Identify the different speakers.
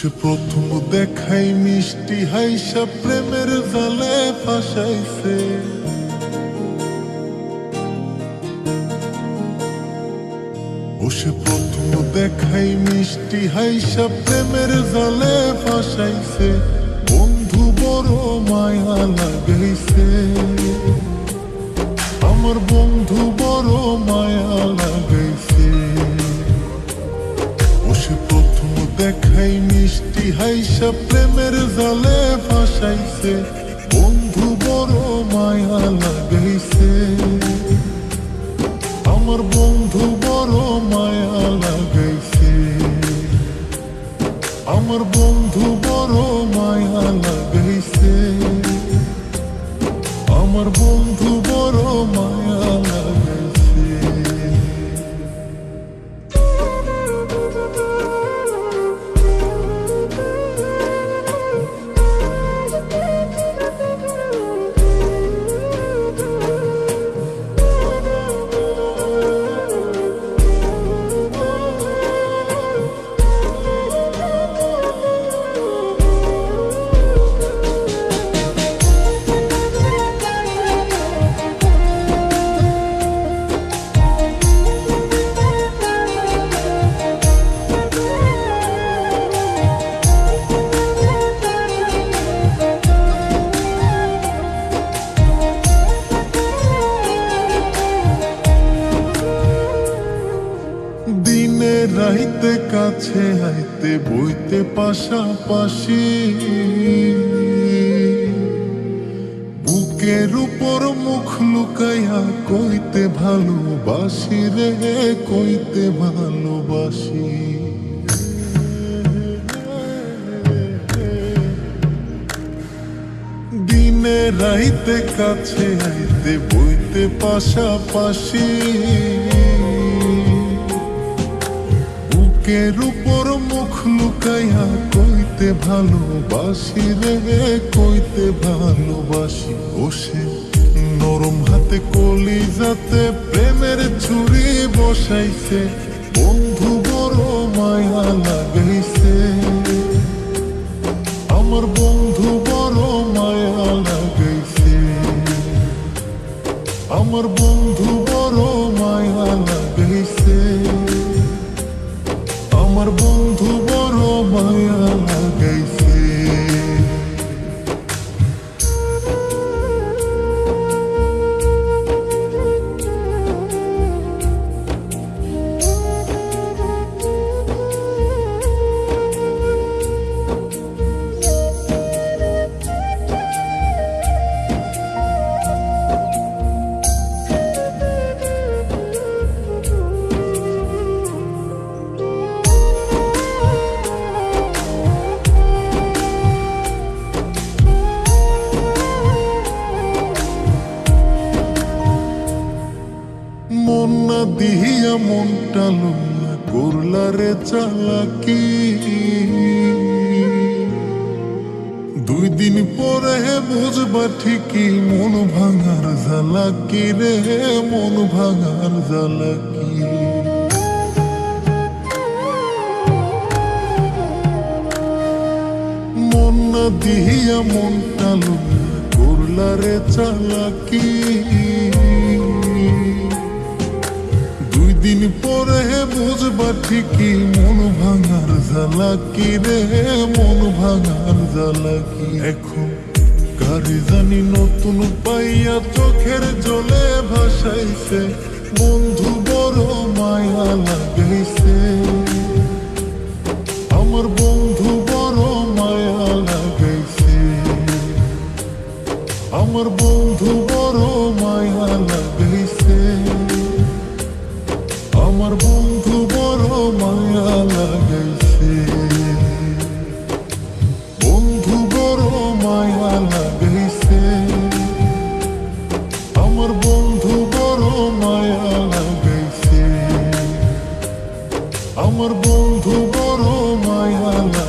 Speaker 1: সে প্রথম দেখাই মিষ্টি হাইসা প্রেমের জালে ফাঁসাইছে। ও সে প্রথম দেখাই মিষ্টি হাইসা প্রেমের জালে ফাঁসাইছে। বন্ধু বড় মায়া লাগাইছে, আমার বন্ধু বড় মায়া লাগাইছে। ও সে প্রথম দেখাই মিষ্টি হাইসা প্রেমের জালে ফাঁসাইছে। বন্ধু বড় মায়া লাগাইছে, আমার বন্ধু বড় মায়া লাগাইছে। আমার বন্ধু বড় মায়া লাগাইছে, আমার বন্ধু বড় মায়া লাগাইছে। দিনে রাইতে কাছে আইতে বইতে পাশাপাশি, বুকের উপর মুখ লুকাইয়া কইতে ভালোবাসি রে, কইতে ভালোবাসি। দিনে রাইতে কাছে আইতে বইতে পাশাপাশি, বুকের উপর মুখ লুকাইয়া কইতে ভালোবাসি রে, কইতে ভালোবাসি। বসে নরম হাতে কলিজাতে প্রেমের ছুরি বসাইছে। বন্ধু বড় মায়া লাগাইছে, আমার বন্ধু বড় মায়া লাগাইছে। আমার বন্ধু বড় মায়া লাগাইছে, আমার বন্ধু বড় মায়া লাগাইছে। মন না দিয়া মনটা লইয়া করলা রে চালাকি। 2 দিন পরে বুঝবা ঠিকই মন ভাঙার জ্বালাকি রে, মন ভাঙার জ্বালাকি। মন না দিয়া মনটা লইয়া করলা রে চালাকি। 2 দিন পরে বুঝবা ঠিকই মন ভাঙার জ্বালাকি রে, মন ভাঙার জ্বালাকি। এখন কারে জানি নতুন পাইয়া চোখের জলে ভাসাইছে। বন্ধু বড় মায়া লাগাইছে, আমার বন্ধু বড় মায়া লাগাইছে। আমার বন্ধু বড় মায়া লাগাইছে, আমার বন্ধু বড় মায়া লাগাইছে। বন্ধু বড় মায়া লাগাইছে, আমার বন্ধু বড় মায়া লাগাইছে। আমার বন্ধু বড় মায়া লাগাইছে।